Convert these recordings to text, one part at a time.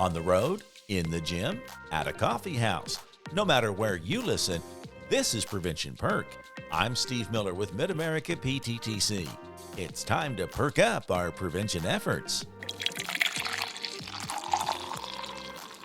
on the road, in the gym, at a coffee house. No matter where you listen, this is Prevention Perk. I'm Steve Miller with Mid-America PTTC. It's time to perk up our prevention efforts.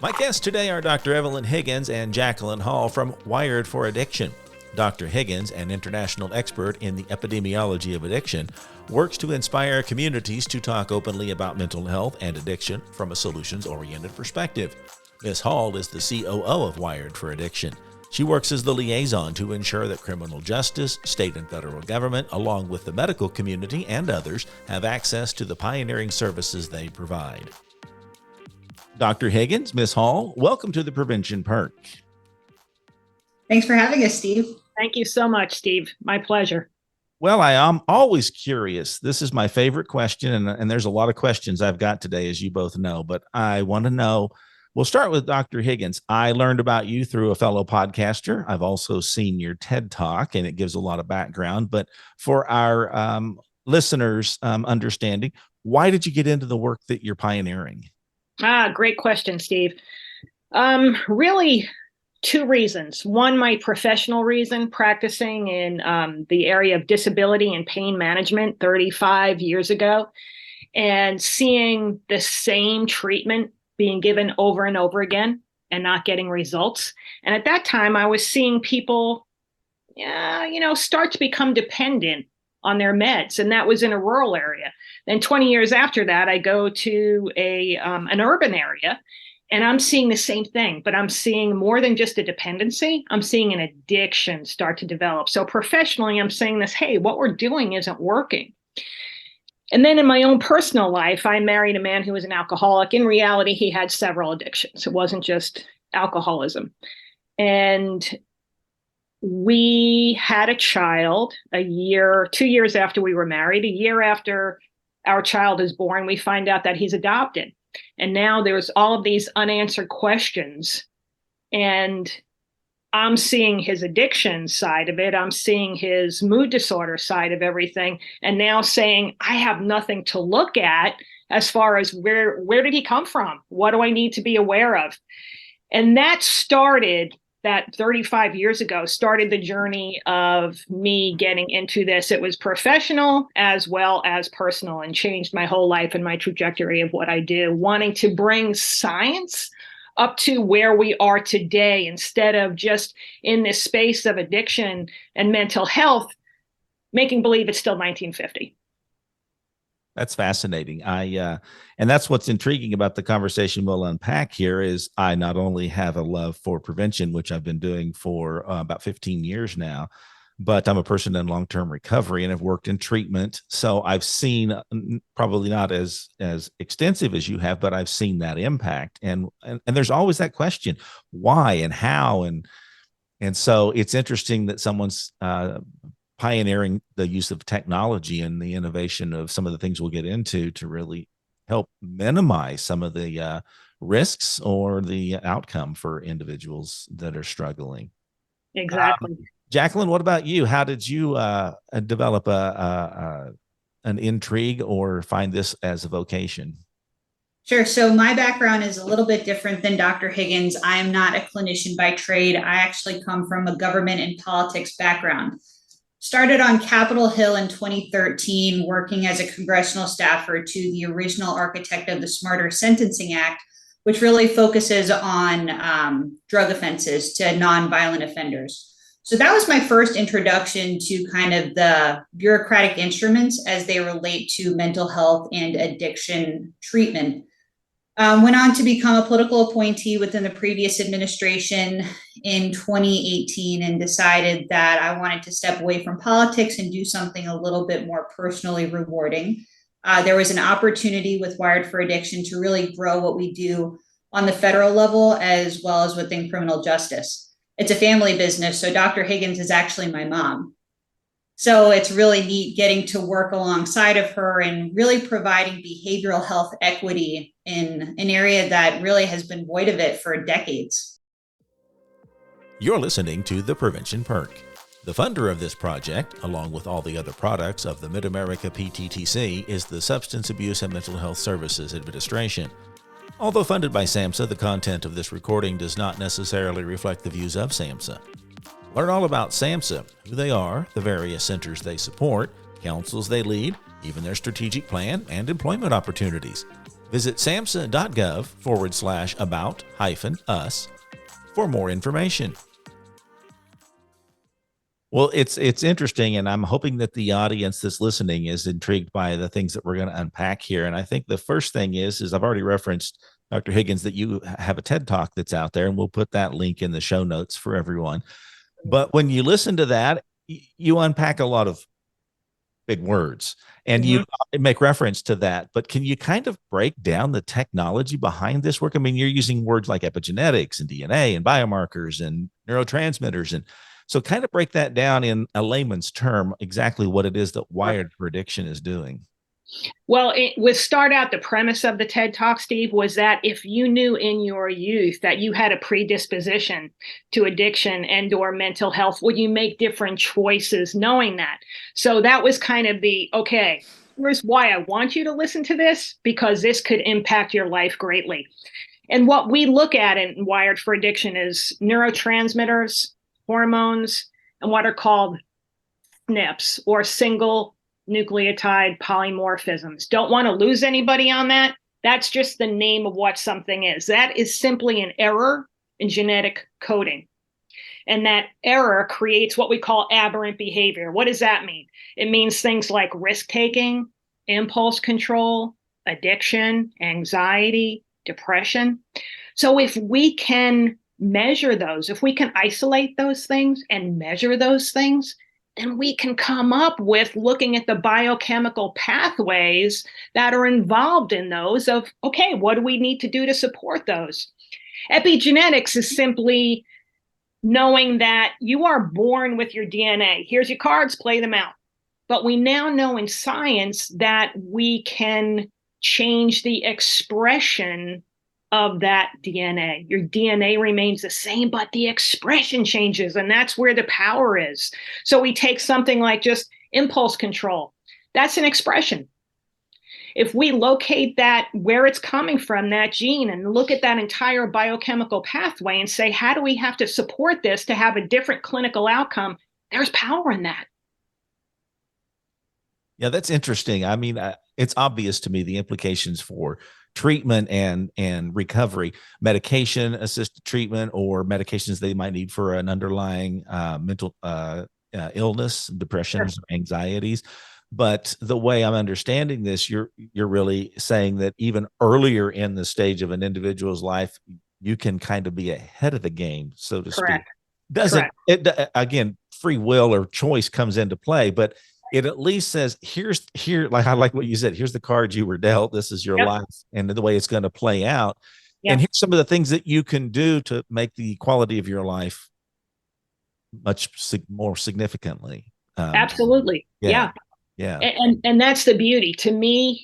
My guests today are Dr. Evelyn Higgins and Jacqueline Hall from Wired for Addiction. Dr. Higgins, an international expert in the epidemiology of addiction, works to inspire communities to talk openly about mental health and addiction from a solutions-oriented perspective. Ms. Hall is the COO of Wired for Addiction. She works as the liaison to ensure that criminal justice, state and federal government, along with the medical community and others, have access to the pioneering services they provide. Dr. Higgins, Ms. Hall, welcome to the Prevention Perk. Thanks for having us, Steve. Thank you so much, Steve. My pleasure. Well, I am always curious. This is my favorite question, and there's a lot of questions I've got today, as you both know, but I want to know, we'll start with Dr. Higgins. I learned about you through a fellow podcaster. I've also seen your TED Talk, and it gives a lot of background, but for our listeners' understanding, why did you get into the work that you're pioneering? Great question, Steve. Really, two reasons. One, my professional reason, practicing in the area of disability and pain management 35 years ago, and seeing the same treatment being given over and over again and not getting results. And at that time, I was seeing people, start to become dependent on their meds, and that was in a rural area. Then 20 years after that, I go to an urban area, and I'm seeing the same thing, but I'm seeing more than just a dependency. I'm seeing an addiction start to develop. So professionally, I'm saying this, hey, what we're doing isn't working. And then in my own personal life, I married a man who was an alcoholic. In reality, he had several addictions. It wasn't just alcoholism. And we had a child 2 years after we were married. A year after our child is born, we find out that he's adopted. And now there's all of these unanswered questions. And I'm seeing his addiction side of it. I'm seeing his mood disorder side of everything. And now saying, I have nothing to look at as far as where did he come from? What do I need to be aware of? And that 35 years ago, started the journey of me getting into this. It was professional as well as personal, and changed my whole life and my trajectory of what I do, wanting to bring science up to where we are today, instead of just in this space of addiction and mental health, making believe it's still 1950. That's fascinating. And that's what's intriguing about the conversation we'll unpack here is I not only have a love for prevention, which I've been doing for about 15 years now, but I'm a person in long-term recovery and have worked in treatment. So I've seen, probably not as extensive as you have, but I've seen that impact. And there's always that question, why and how? And so it's interesting that someone's pioneering the use of technology and the innovation of some of the things we'll get into to really help minimize some of the risks or the outcome for individuals that are struggling. Exactly. Jacqueline, what about you? How did you develop an intrigue or find this as a vocation? Sure. So my background is a little bit different than Dr. Higgins. I am not a clinician by trade. I actually come from a government and politics background. Started on Capitol Hill in 2013, working as a congressional staffer to the original architect of the Smarter Sentencing Act, which really focuses on drug offenses to nonviolent offenders. So that was my first introduction to kind of the bureaucratic instruments as they relate to mental health and addiction treatment. Went on to become a political appointee within the previous administration in 2018 and decided that I wanted to step away from politics and do something a little bit more personally rewarding. There was an opportunity with Wired for Addiction to really grow what we do on the federal level as well as within criminal justice. It's a family business, so Dr. Higgins is actually my mom. So it's really neat getting to work alongside of her and really providing behavioral health equity in an area that really has been void of it for decades. You're listening to the Prevention Perk. The funder of this project, along with all the other products of the Mid-America PTTC, is the Substance Abuse and Mental Health Services Administration. Although funded by SAMHSA, the content of this recording does not necessarily reflect the views of SAMHSA. Learn all about SAMHSA, who they are, the various centers they support, councils they lead, even their strategic plan, and employment opportunities. Visit samhsa.gov/about-us for more information. Well, it's interesting, and I'm hoping that the audience that's listening is intrigued by the things that we're going to unpack here. And I think the first thing is I've already referenced, Dr. Higgins, that you have a TED Talk that's out there, and we'll put that link in the show notes for everyone. But when you listen to that, you unpack a lot of big words, and you make reference to that. But can you kind of break down the technology behind this work? I mean, you're using words like epigenetics and DNA and biomarkers and neurotransmitters, and so kind of break that down in a layman's term, exactly what it is that wired prediction is doing. Well, the premise of the TED Talk, Steve, was that if you knew in your youth that you had a predisposition to addiction and or mental health, would you make different choices knowing that? So that was kind of okay, here's why I want you to listen to this, because this could impact your life greatly. And what we look at in Wired for Addiction is neurotransmitters, hormones, and what are called SNPs, or single nucleotide polymorphisms. Don't want to lose anybody on that. That's just the name of what something is. That is simply an error in genetic coding. And that error creates what we call aberrant behavior. What does that mean? It means things like risk-taking, impulse control, addiction, anxiety, depression. So if we can measure those, if we can isolate those things and measure those things, then we can come up with looking at the biochemical pathways that are involved in those of, okay, what do we need to do to support those? Epigenetics is simply knowing that you are born with your DNA. Here's your cards, play them out. But we now know in science that we can change the expression of that DNA. Your DNA remains the same, but the expression changes, and that's where the power is. So we take something like just impulse control. That's an expression. If we locate that, where it's coming from, that gene, and look at that entire biochemical pathway and say, how do we have to support this to have a different clinical outcome? There's power in that. Yeah, that's interesting. I mean, it's obvious to me the implications for treatment and recovery, medication assisted treatment, or medications they might need for an underlying mental illness, depressions, or anxieties. But the way I'm understanding this, you're really saying that even earlier in the stage of an individual's life, you can kind of be ahead of the game, so to speak. Again, free will or choice comes into play, but it at least says, like I like what you said, here's the cards you were dealt, this is your life and the way it's going to play out. And here's some of the things that you can do to make the quality of your life much more significantly. Absolutely. Yeah. And that's the beauty. To me,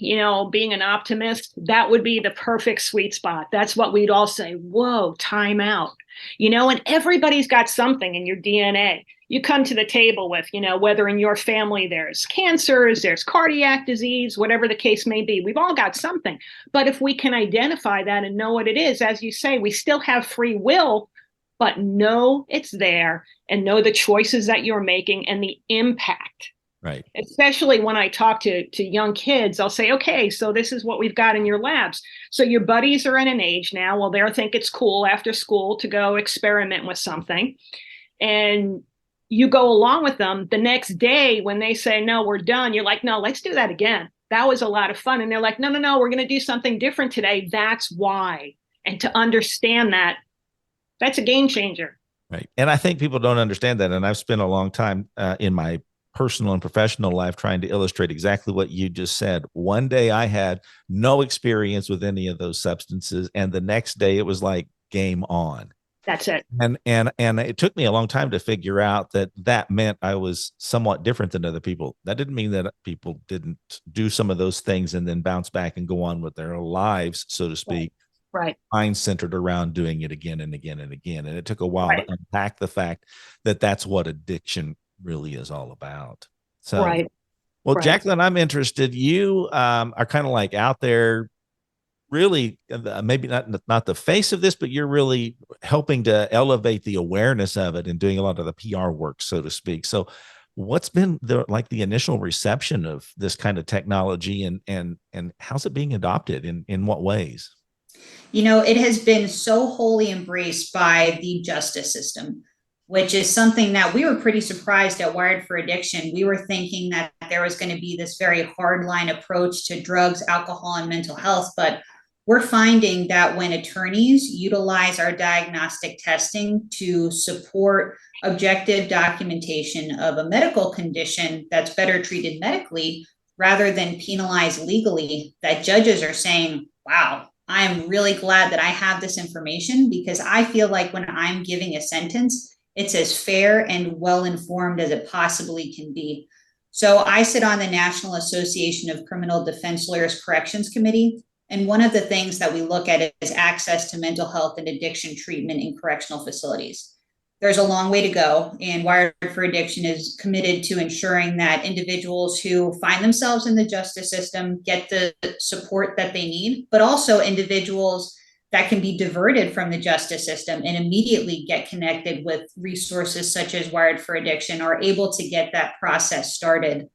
being an optimist, that would be the perfect sweet spot. That's what we'd all say, whoa, time out. And everybody's got something in your DNA. You come to the table with, whether in your family there's cancers, there's cardiac disease, whatever the case may be. We've all got something. But if we can identify that and know what it is, as you say, we still have free will, but know it's there and know the choices that you're making and the impact. Right. Especially when I talk to young kids, I'll say, okay, so this is what we've got in your labs. So your buddies are in an age now, well, they think it's cool after school to go experiment with something. And you go along with them. The next day when they say, no, we're done, you're like, no, let's do that again. That was a lot of fun. And they're like, no, we're going to do something different today. That's why. And to understand that, that's a game changer. Right. And I think people don't understand that. And I've spent a long time in my personal and professional life trying to illustrate exactly what you just said. One day I had no experience with any of those substances, and the next day it was like game on. That's it. And it took me a long time to figure out that meant I was somewhat different than other people. That didn't mean that people didn't do some of those things and then bounce back and go on with their lives, so to speak. Right. Mind centered around doing it again and again and again. And it took a while to unpack the fact that that's what addiction really is all about. So, well, Jacqueline, I'm interested. You are kind of like out there really maybe not the face of this, but you're really helping to elevate the awareness of it and doing a lot of the PR work, so to speak. So what's been the initial reception of this kind of technology, and how's it being adopted in what ways? It has been so wholly embraced by the justice system, which is something that we were pretty surprised at Wired for Addiction. We were thinking that there was going to be this very hardline approach to drugs, alcohol, and mental health, but we're finding that when attorneys utilize our diagnostic testing to support objective documentation of a medical condition that's better treated medically rather than penalized legally, that judges are saying, wow, I'm really glad that I have this information, because I feel like when I'm giving a sentence, it's as fair and well-informed as it possibly can be. So I sit on the National Association of Criminal Defense Lawyers Corrections Committee. And one of the things that we look at is access to mental health and addiction treatment in correctional facilities. There's a long way to go, and Wired for Addiction is committed to ensuring that individuals who find themselves in the justice system get the support that they need, but also individuals that can be diverted from the justice system and immediately get connected with resources such as Wired for Addiction are able to get that process started.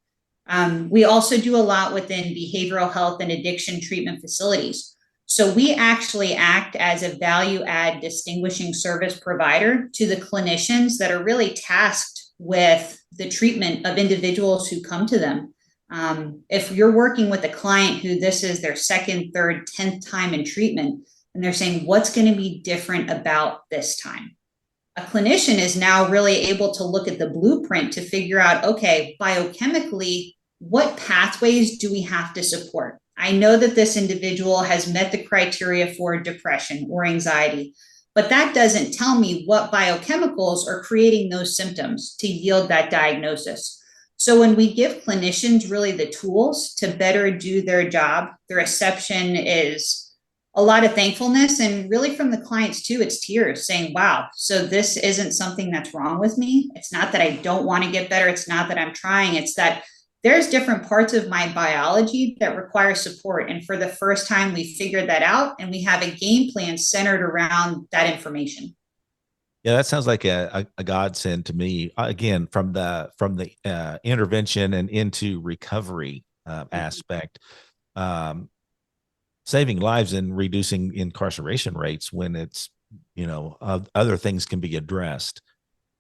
We also do a lot within behavioral health and addiction treatment facilities. So we actually act as a value add distinguishing service provider to the clinicians that are really tasked with the treatment of individuals who come to them. If you're working with a client who this is their second, third, 10th time in treatment, and they're saying, what's going to be different about this time? A clinician is now really able to look at the blueprint to figure out, okay, biochemically, what pathways do we have to support? I know that this individual has met the criteria for depression or anxiety, but that doesn't tell me what biochemicals are creating those symptoms to yield that diagnosis. So when we give clinicians really the tools to better do their job, the reception is a lot of thankfulness, and really from the clients too, it's tears saying, wow, so this isn't something that's wrong with me. It's not that I don't want to get better. It's not that I'm trying. It's that there's different parts of my biology that require support. And for the first time, we figured that out, and we have a game plan centered around that information. Yeah, that sounds like a godsend to me. Again, from the intervention and into recovery aspect, saving lives and reducing incarceration rates when it's, other things can be addressed.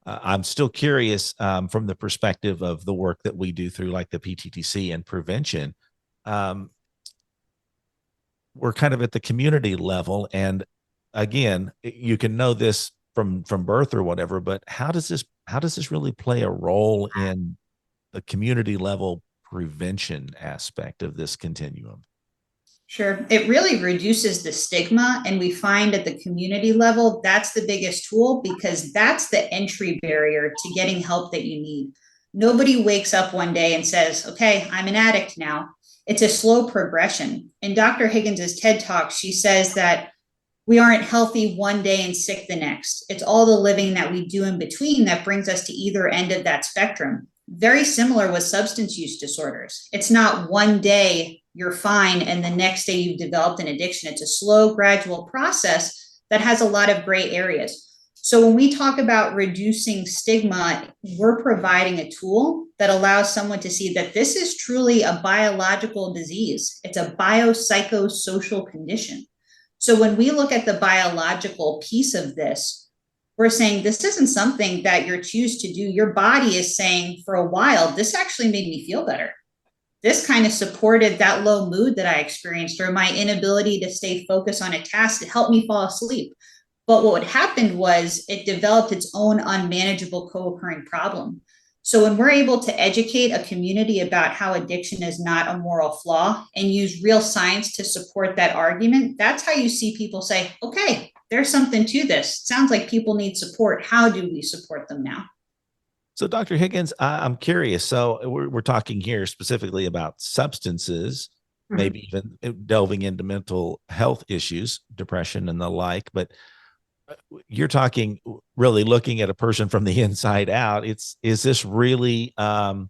I'm still curious from the perspective of the work that we do through like the PTTC and prevention. We're kind of at the community level. And again, you can know this from birth or whatever, but how does this really play a role in the community level prevention aspect of this continuum? Sure. It really reduces the stigma. And we find at the community level, that's the biggest tool, because that's the entry barrier to getting help that you need. Nobody wakes up one day and says, okay, I'm an addict now. It's a slow progression. In Dr. Higgins' TED Talk, she says that we aren't healthy one day and sick the next. It's all the living that we do in between that brings us to either end of that spectrum. Very similar with substance use disorders. It's not one day you're fine and the next day you've developed an addiction. It's a slow, gradual process that has a lot of gray areas. So when we talk about reducing stigma, we're providing a tool that allows someone to see that this is truly a biological disease. It's a biopsychosocial condition. So when we look at the biological piece of this, we're saying this isn't something that you choose to do. Your body is saying for a while, this actually made me feel better. This kind of supported that low mood that I experienced, or my inability to stay focused on a task to help me fall asleep. But what happened was it developed its own unmanageable co-occurring problem. So when we're able to educate a community about how addiction is not a moral flaw and use real science to support that argument, that's how you see people say, okay, there's something to this. Sounds like people need support. How do we support them now? So, Dr. Higgins, I'm curious. So we're talking here specifically about substances, maybe even delving into mental health issues, depression and the like, but you're talking really looking at a person from the inside out. Is this really something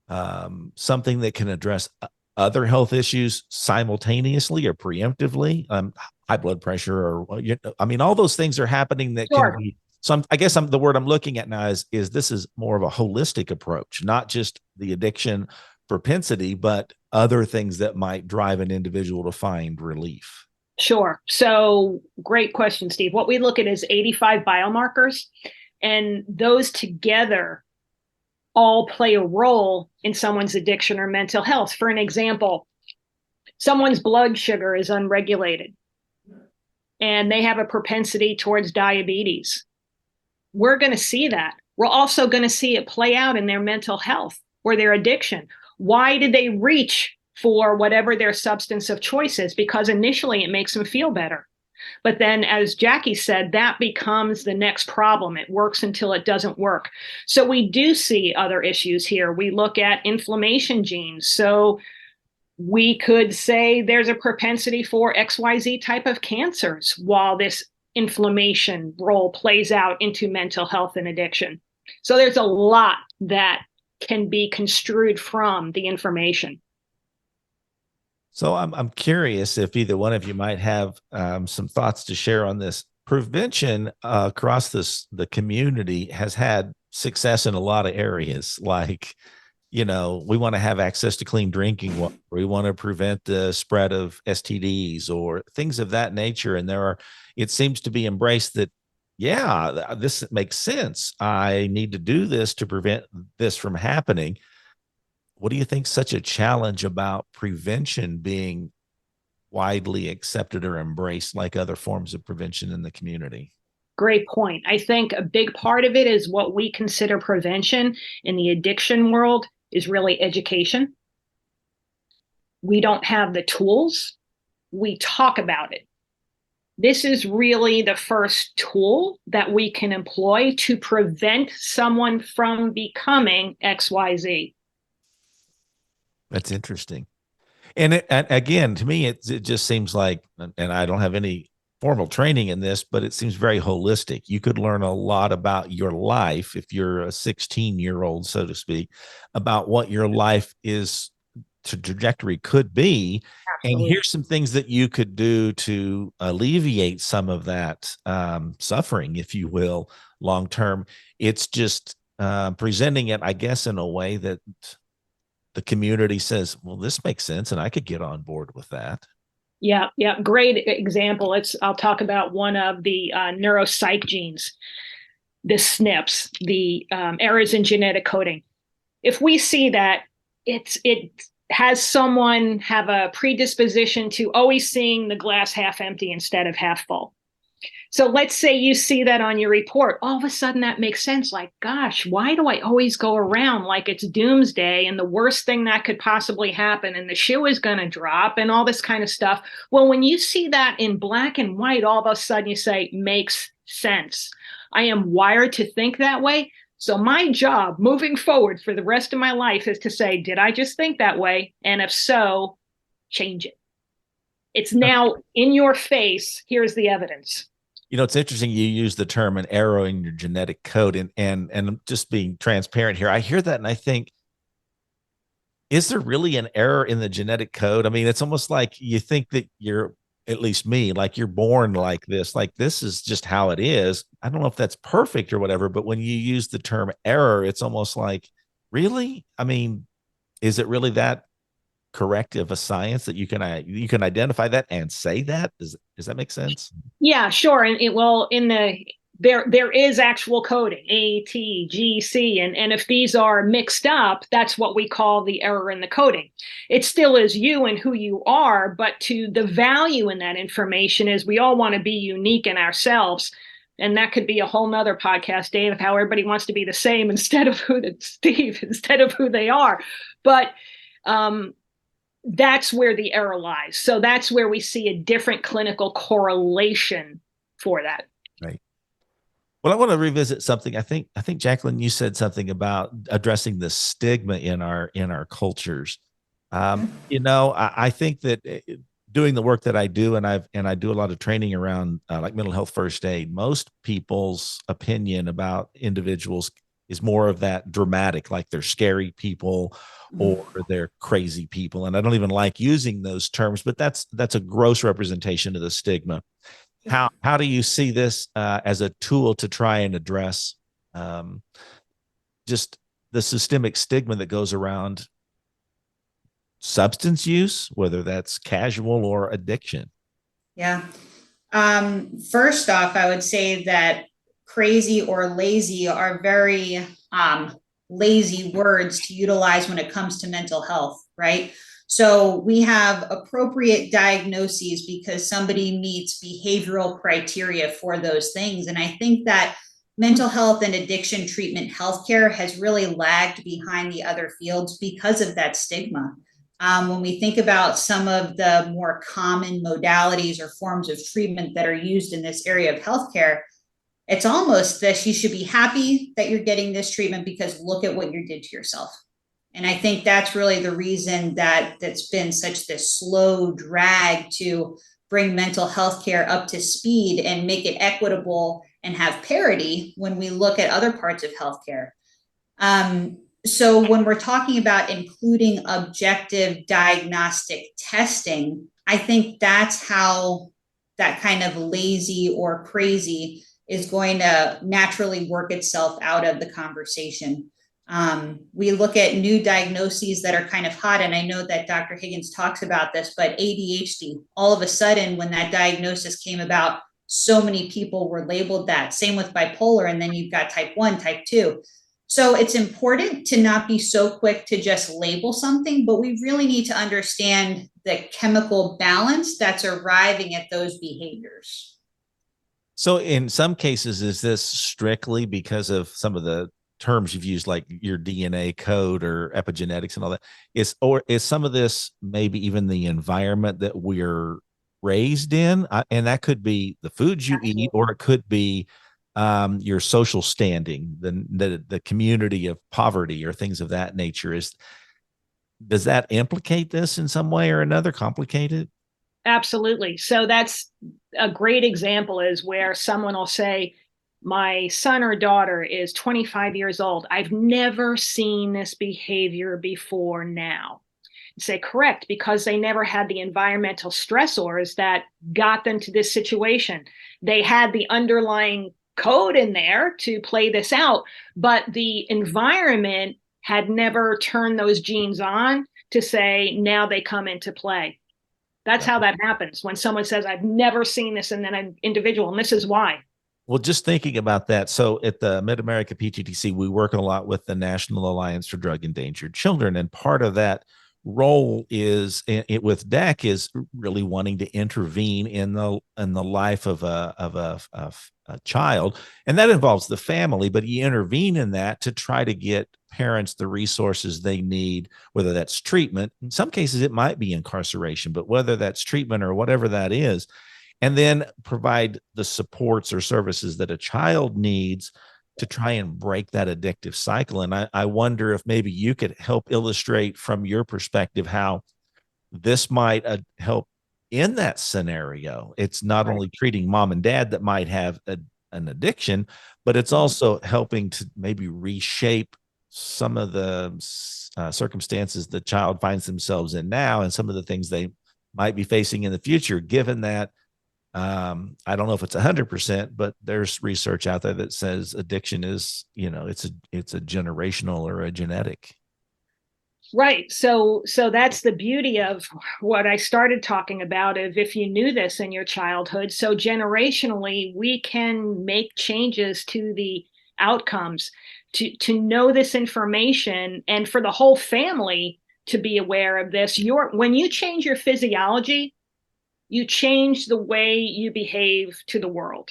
that can address other health issues simultaneously or preemptively, high blood pressure, or I mean, all those things are happening that Sure. can be some. I guess the word I'm looking at now is this is more of a holistic approach, not just the addiction propensity, but other things that might drive an individual to find relief. Sure. So great question, Steve. What we look at is 85 biomarkers, and those together all play a role in someone's addiction or mental health. For an example, someone's blood sugar is unregulated and they have a propensity towards diabetes. We're going to see that. We're also going to see it play out in their mental health or their addiction. Why did they reach for whatever their substance of choice is? Because initially it makes them feel better. But then, as Jackie said, that becomes the next problem. It works until it doesn't work. So we do see other issues here. We look at inflammation genes. So we could say there's a propensity for XYZ type of cancers while this inflammation role plays out into mental health and addiction. So there's a lot that can be construed from the information. So I'm curious if either one of you might have some thoughts to share on this. Prevention across the community has had success in a lot of areas. Like, we want to have access to clean drinking water. We want to prevent the spread of STDs or things of that nature. And it seems to be embraced that, yeah, this makes sense. I need to do this to prevent this from happening. What do you think such a challenge about prevention being widely accepted or embraced like other forms of prevention in the community? Great point. I think a big part of it is what we consider prevention in the addiction world is really education. We don't have the tools. We talk about it. This is really the first tool that we can employ to prevent someone from becoming XYZ. That's interesting. And again, to me, it just seems like, and I don't have any formal training in this, but it seems very holistic. You could learn a lot about your life if you're a 16-year-old, so to speak, about what your life is trajectory could be. Absolutely. And here's some things that you could do to alleviate some of that suffering, if you will, long term. It's just presenting it, I guess, in a way that the community says, well, this makes sense, and I could get on board with that. Yeah. Great example. I'll talk about one of the neuropsych genes, the SNPs, the errors in genetic coding. If we see that it has someone have a predisposition to always seeing the glass half empty instead of half full. So let's say you see that on your report. All of a sudden that makes sense. Like, gosh, why do I always go around like it's doomsday and the worst thing that could possibly happen and the shoe is going to drop and all this kind of stuff? Well, when you see that in black and white, all of a sudden you say, makes sense. I am wired to think that way. So my job moving forward for the rest of my life is to say, did I just think that way? And if so, change it. It's now in your face. Here's the evidence. It's interesting you use the term an error in your genetic code, and just being transparent here. I hear that and I think, is there really an error in the genetic code? I mean, it's almost like you think that you're, at least me, like you're born like this is just how it is. I don't know if that's perfect or whatever, but when you use the term error, it's almost like, really? I mean, is it really that corrective a science that you can identify that and say that? Does that make sense? Yeah, sure. And there is actual coding, A, T, G, C, and if these are mixed up, that's what we call the error in the coding. It still is you and who you are, but to the value in that information is we all want to be unique in ourselves. And that could be a whole nother podcast, Dave, of how everybody wants to be the same instead of who they are. But that's where the error lies. So that's where we see a different clinical correlation for that. Right. Well, I want to revisit something. I think Jacqueline, you said something about addressing the stigma in our cultures. I think that doing the work that I do, and I do a lot of training around like mental health first aid, most people's opinion about individuals is more of that dramatic, like they're scary people or they're crazy people. And I don't even like using those terms, but that's a gross representation of the stigma. How do you see this as a tool to try and address just the systemic stigma that goes around substance use, whether that's casual or addiction? Yeah. First off, I would say that crazy or lazy are very lazy words to utilize when it comes to mental health, right? So we have appropriate diagnoses because somebody meets behavioral criteria for those things. And I think that mental health and addiction treatment healthcare has really lagged behind the other fields because of that stigma. When we think about some of the more common modalities or forms of treatment that are used in this area of healthcare, it's almost that you should be happy that you're getting this treatment because look at what you did to yourself. And I think that's really the reason that that's been such this slow drag to bring mental health care up to speed and make it equitable and have parity when we look at other parts of healthcare. So when we're talking about including objective diagnostic testing, I think that's how that kind of lazy or crazy is going to naturally work itself out of the conversation. We look at new diagnoses that are kind of hot, and I know that Dr. Higgins talks about this, but ADHD, all of a sudden, when that diagnosis came about, so many people were labeled that. Same with bipolar, and then you've got type 1, type 2. So it's important to not be so quick to just label something, but we really need to understand the chemical balance that's arriving at those behaviors. So in some cases, is this strictly because of some of the terms you've used, like your DNA code or epigenetics and all that? Or is some of this maybe even the environment that we're raised in? And that could be the foods you eat, or it could be your social standing, the community of poverty or things of that nature. Does that implicate this in some way or another, complicate it? Absolutely. So that's a great example, is where someone will say, my son or daughter is 25 years old. I've never seen this behavior before now. Say, correct, because they never had the environmental stressors that got them to this situation. They had the underlying code in there to play this out, but the environment had never turned those genes on to say, now they come into play. That's how that happens when someone says, I've never seen this, and then an individual, and this is why. Well, just thinking about that. So at the Mid-America PTTC, we work a lot with the National Alliance for Drug Endangered Children. And part of that role is with DEC is really wanting to intervene in the life of a child. And that involves the family, but you intervene in that to try to get parents the resources they need, whether that's treatment. In some cases, it might be incarceration, but whether that's treatment or whatever that is, and then provide the supports or services that a child needs to try and break that addictive cycle. And I wonder if maybe you could help illustrate from your perspective how this might help in that scenario. It's not only treating mom and dad that might have an addiction, but it's also helping to maybe reshape some of the circumstances the child finds themselves in now and some of the things they might be facing in the future, given that I don't know if it's 100%, but there's research out there that says addiction is, it's a generational or a genetic. Right. So that's the beauty of what I started talking about, of if you knew this in your childhood. So generationally, we can make changes to the outcomes, to know this information, and for the whole family to be aware of this. When you change your physiology, you change the way you behave to the world.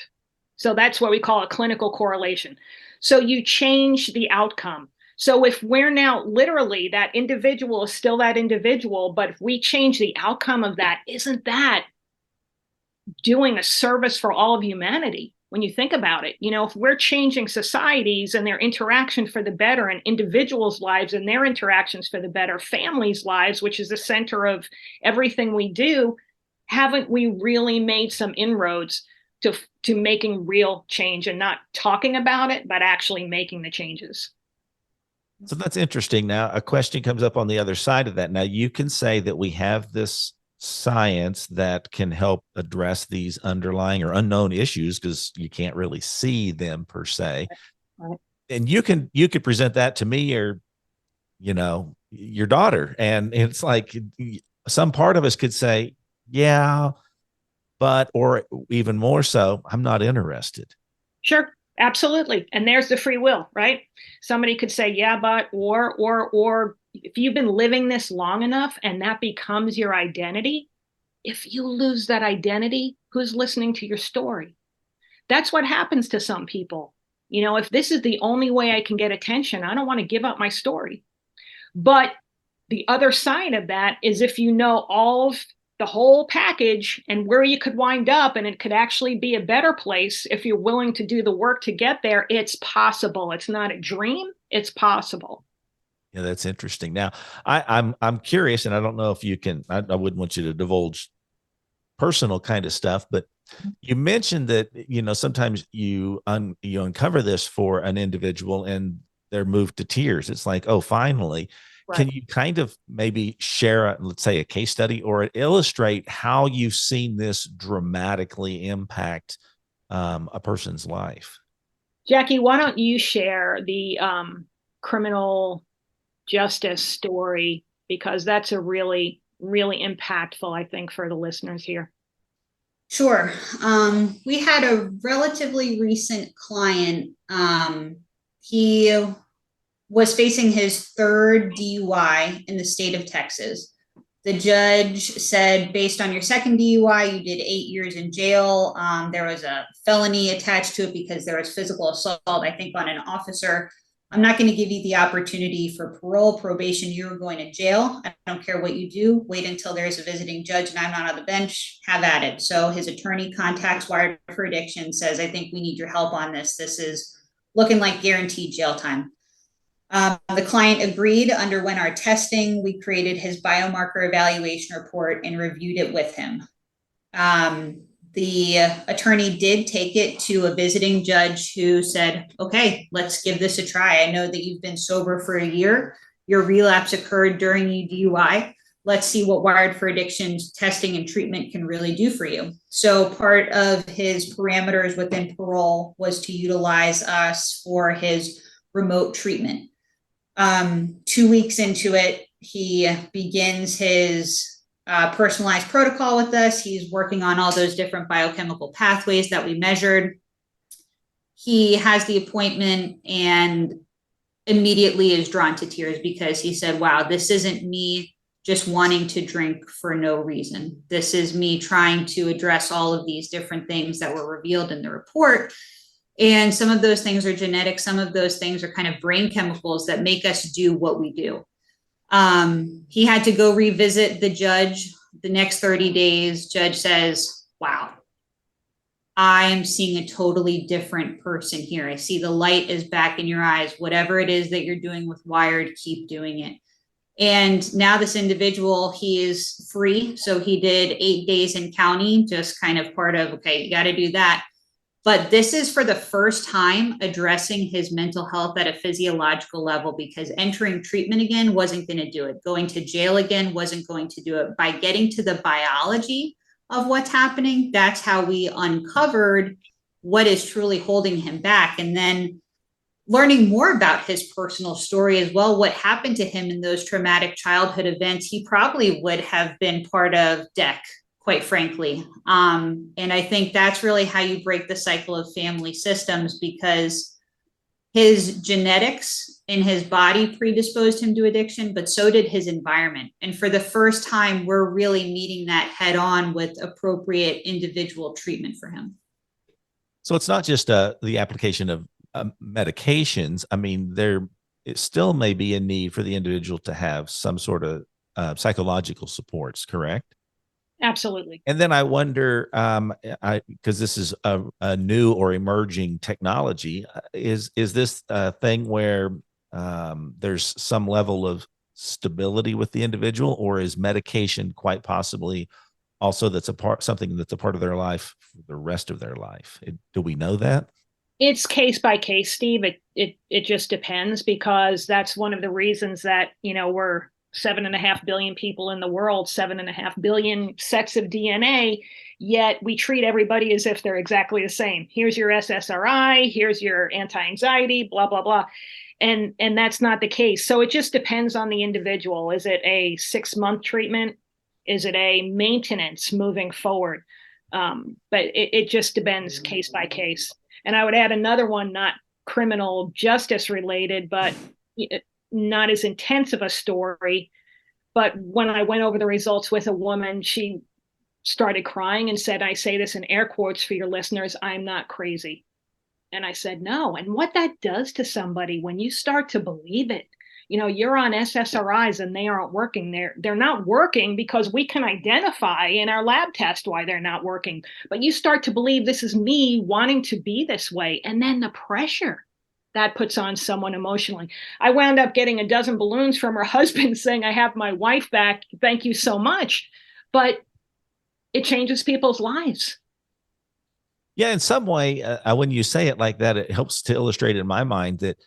So that's what we call a clinical correlation. So you change the outcome. So if we're now literally, that individual is still that individual, but if we change the outcome of that, isn't that doing a service for all of humanity? When you think about it, if we're changing societies and their interaction for the better, and individuals' lives and their interactions for the better, families' lives, which is the center of everything we do, haven't we really made some inroads to making real change, and not talking about it, but actually making the changes. So that's interesting. Now, a question comes up on the other side of that. Now, you can say that we have this science that can help address these underlying or unknown issues because you can't really see them per se. Right. And you could present that to me or, your daughter. And it's like some part of us could say, yeah, but, or even more so, I'm not interested. Sure. Absolutely. And there's the free will, right? Somebody could say, yeah, but, or if you've been living this long enough and that becomes your identity, if you lose that identity, who's listening to your story? That's what happens to some people. If this is the only way I can get attention, I don't want to give up my story. But the other side of that is if you know all of the whole package and where you could wind up, and it could actually be a better place if you're willing to do the work to get there, it's possible. It's not a dream, it's possible. Yeah, that's interesting. Now, I'm curious, and I don't know if you can. I wouldn't want you to divulge personal kind of stuff, but you mentioned that sometimes you uncover this for an individual and they're moved to tears. It's like, oh, finally. Right. Can you kind of maybe share, let's say, a case study or illustrate how you've seen this dramatically impact a person's life? Jackie, why don't you share the criminal justice story, because that's a really, really impactful, I think, for the listeners here. Sure. We had a relatively recent client. He was facing his third DUI in the state of Texas. The judge said, based on your second DUI, you did 8 years in jail. There was a felony attached to it because there was physical assault, I think, on an officer. I'm not going to give you the opportunity for parole, probation. You're going to jail. I don't care what you do. Wait until there's a visiting judge and I'm not on the bench. Have at it. So his attorney contacts Wired for Addiction, says, I think we need your help on this. This is looking like guaranteed jail time. The client agreed, underwent our testing. We created his biomarker evaluation report and reviewed it with him. The attorney did take it to a visiting judge who said, okay, let's give this a try. I know that you've been sober for a year. Your relapse occurred during your DUI. Let's see what Wired for Addiction's testing and treatment can really do for you. So part of his parameters within parole was to utilize us for his remote treatment. 2 weeks into it, he begins his personalized protocol with us. He's working on all those different biochemical pathways that we measured. He has the appointment and immediately is drawn to tears because he said, wow, this isn't me just wanting to drink for no reason. This is me trying to address all of these different things that were revealed in the report. And some of those things are genetic. Some of those things are kind of brain chemicals that make us do what we do. He had to go revisit the judge the next 30 days. Judge says, wow, I am seeing a totally different person here. I see the light is back in your eyes. Whatever it is that you're doing with Wired, keep doing it. And now this individual, he is free. So he did 8 days in county, just kind of part of, okay, you got to do that. But this is for the first time addressing his mental health at a physiological level, because entering treatment again wasn't going to do it. Going to jail again wasn't going to do it. By getting to the biology of what's happening, that's how we uncovered what is truly holding him back. And then learning more about his personal story as well, what happened to him in those traumatic childhood events, he probably would have been part of DEC, quite frankly. And I think that's really how you break the cycle of family systems, because his genetics in his body predisposed him to addiction, but so did his environment. And for the first time, we're really meeting that head on with appropriate individual treatment for him. So it's not just the application of medications. I mean, there still may be a need for the individual to have some sort of psychological supports, correct? Absolutely. And then I wonder, because this is a new or emerging technology, is this a thing where there's some level of stability with the individual, or is medication quite possibly also something that's a part of their life for the rest of their life? Do we know that? It's case by case, Steve. It just depends, because that's one of the reasons that, we're 7.5 billion people in the world, 7.5 billion sets of DNA, yet we treat everybody as if they're exactly the same. Here's your SSRI, here's your anti-anxiety, blah, blah, blah. And that's not the case. So it just depends on the individual. Is it a 6-month treatment? Is it a maintenance moving forward? But it just depends case by case. And I would add another one, not criminal justice related, but not as intense of a story. But when I went over the results with a woman, she started crying and said, I say this in air quotes for your listeners, I'm not crazy. And I said, no. And what that does to somebody when you start to believe it, you're on SSRIs and they aren't working. They're not working because we can identify in our lab test why they're not working. But you start to believe this is me wanting to be this way. And then the pressure that puts on someone emotionally. I wound up getting a dozen balloons from her husband saying, I have my wife back. Thank you so much. But it changes people's lives. Yeah, in some way, when you say it like that, it helps to illustrate in my mind that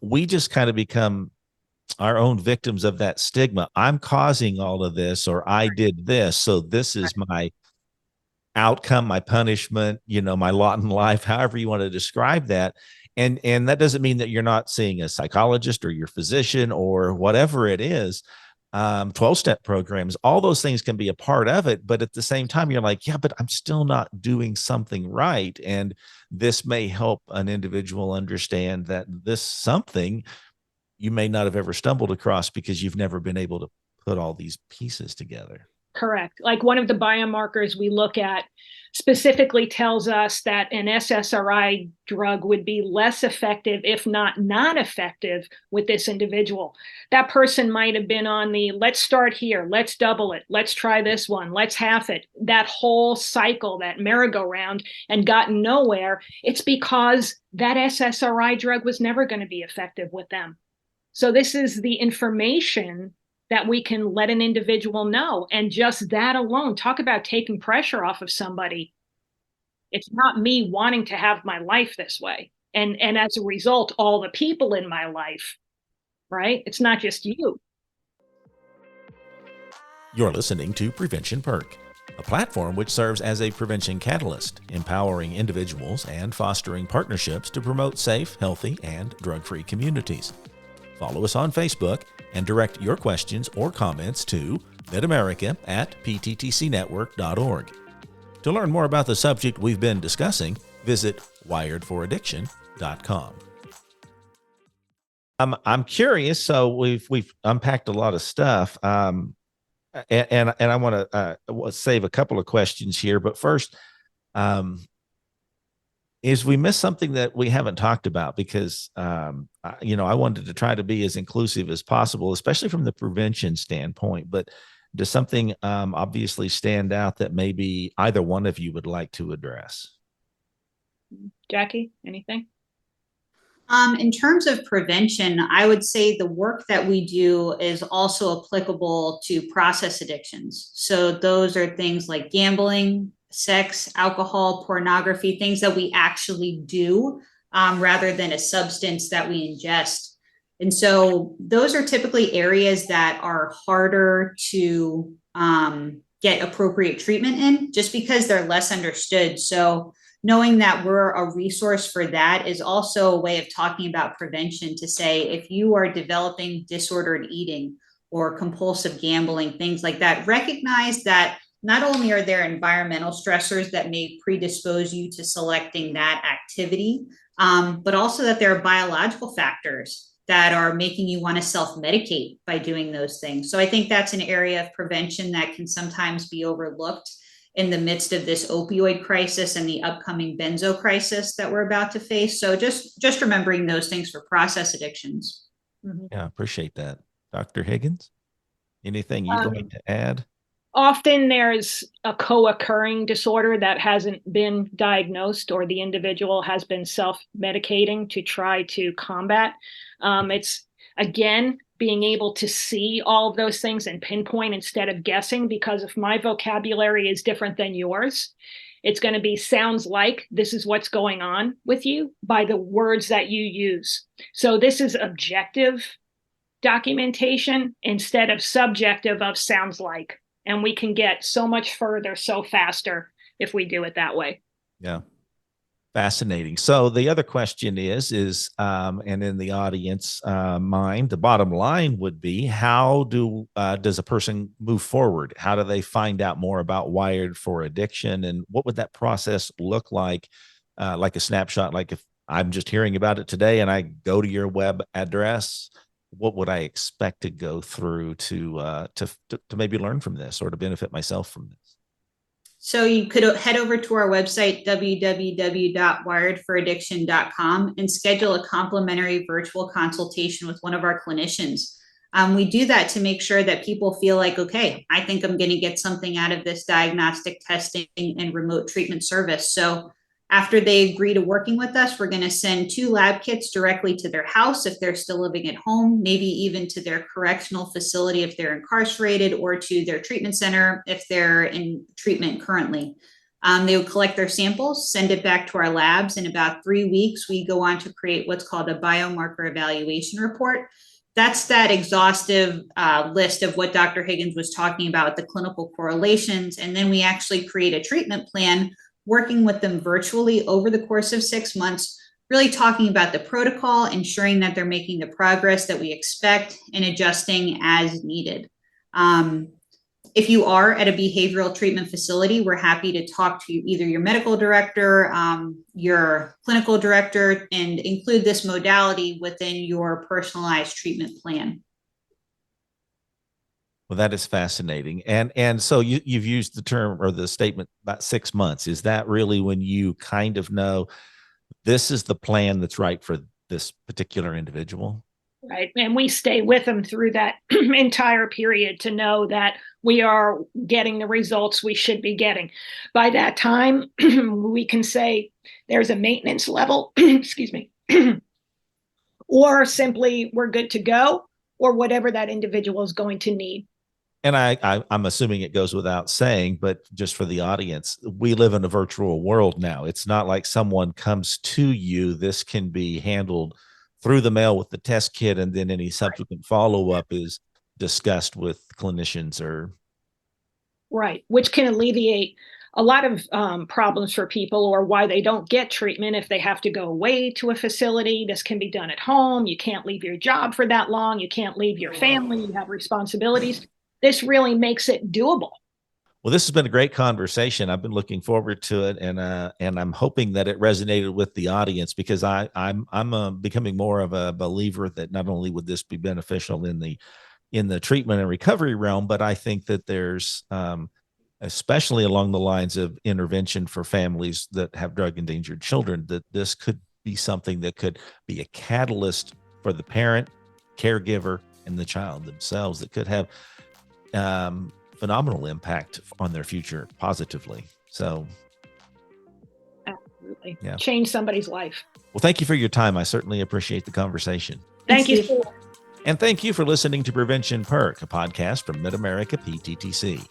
we just kind of become our own victims of that stigma. I'm causing all of this, or I did this, so this is my outcome, my punishment, my lot in life, however you want to describe that. And that doesn't mean that you're not seeing a psychologist or your physician or whatever it is. 12-step programs, all those things can be a part of it. But at the same time, you're like, yeah, but I'm still not doing something right. And this may help an individual understand that this something you may not have ever stumbled across because you've never been able to put all these pieces together. Correct. Like one of the biomarkers we look at specifically tells us that an SSRI drug would be less effective, if not effective, with this individual. That person might have been on the, let's start here, let's double it, let's try this one, let's half it, that whole cycle, that merry-go-round, and gotten nowhere. It's because that SSRI drug was never going to be effective with them. So this is the information that we can let an individual know. And just that alone, talk about taking pressure off of somebody. It's not me wanting to have my life this way. And as a result, all the people in my life, right? It's not just you. You're listening to Prevention Perk, a platform which serves as a prevention catalyst, empowering individuals and fostering partnerships to promote safe, healthy, and drug-free communities. Follow us on Facebook and direct your questions or comments to Mid-America at PTTCnetwork.org. To learn more about the subject we've been discussing, visit wiredforaddiction.com. I'm curious. So we've unpacked a lot of stuff, and I want to save a couple of questions here. But first, is we missed something that we haven't talked about, because I wanted to try to be as inclusive as possible, especially from the prevention standpoint. But does something obviously stand out that maybe either one of you would like to address? Jackie, anything? In terms of prevention, I would say the work that we do is also applicable to process addictions. So those are things like gambling, sex, alcohol, pornography, things that we actually do rather than a substance that we ingest. And so those are typically areas that are harder to get appropriate treatment in, just because they're less understood. So knowing that we're a resource for that is also a way of talking about prevention, to say, if you are developing disordered eating or compulsive gambling, things like that, recognize that not only are there environmental stressors that may predispose you to selecting that activity, but also that there are biological factors that are making you want to self-medicate by doing those things. So I think that's an area of prevention that can sometimes be overlooked in the midst of this opioid crisis and the upcoming benzo crisis that we're about to face. So just remembering those things for process addictions. Mm-hmm. Yeah, I appreciate that. Dr. Higgins, anything you'd like to add? Often there's a co-occurring disorder that hasn't been diagnosed, or the individual has been self-medicating to try to combat. It's, again, being able to see all of those things and pinpoint instead of guessing, because if my vocabulary is different than yours, it's going to be sounds like this is what's going on with you by the words that you use. So this is objective documentation instead of subjective of sounds like. And we can get so much further, so faster if we do it that way. Yeah. Fascinating. So the other question is, and in the audience mind, the bottom line would be, how does a person move forward? How do they find out more about Wired for Addiction? And what would that process look like a snapshot? Like if I'm just hearing about it today and I go to your web address, what would I expect to go through to maybe learn from this or to benefit myself from this? So you could head over to our website, www.wiredforaddiction.com, and schedule a complimentary virtual consultation with one of our clinicians. We do that to make sure that people feel like, okay, I think I'm going to get something out of this diagnostic testing and remote treatment service. So after they agree to working with us, we're going to send 2 lab kits directly to their house if they're still living at home, maybe even to their correctional facility if they're incarcerated, or to their treatment center if they're in treatment currently. They will collect their samples, send it back to our labs. In about 3 weeks, we go on to create what's called a biomarker evaluation report. That's that exhaustive list of what Dr. Higgins was talking about, the clinical correlations. And then we actually create a treatment plan, working with them virtually over the course of 6 months, really talking about the protocol, ensuring that they're making the progress that we expect, and adjusting as needed. If you are at a behavioral treatment facility, we're happy to talk to either your medical director, your clinical director, and include this modality within your personalized treatment plan. Well, that is fascinating. And so you've used the term or the statement about 6 months. Is that really when you kind of know this is the plan that's right for this particular individual? Right. And we stay with them through that entire period to know that we are getting the results we should be getting. By that time, we can say there's a maintenance level, excuse me, or simply we're good to go, or whatever that individual is going to need. And I'm assuming it goes without saying, but just for the audience, we live in a virtual world now. It's not like someone comes to you. This can be handled through the mail with the test kit, and then any subsequent follow-up is discussed with clinicians or. Right, which can alleviate a lot of problems for people, or why they don't get treatment if they have to go away to a facility. This can be done at home. You can't leave your job for that long. You can't leave your family. You have responsibilities. This really makes it doable. Well, this has been a great conversation. I've been looking forward to it, and I'm hoping that it resonated with the audience, because I'm becoming more of a believer that not only would this be beneficial in the treatment and recovery realm, but I think that there's especially along the lines of intervention for families that have drug endangered children, that this could be something that could be a catalyst for the parent, caregiver, and the child themselves, that could have phenomenal impact on their future positively. So absolutely, yeah. Change somebody's life. Well, thank you for your time. I certainly appreciate the conversation. Thank you. And thank you for listening to Prevention Perk, a podcast from Mid-America PTTC.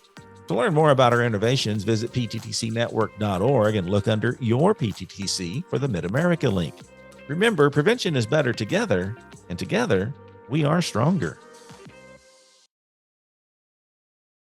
To learn more about our innovations, visit pttcnetwork.org and look under your PTTC for the Mid-America link. Remember, prevention is better together, and together we are stronger.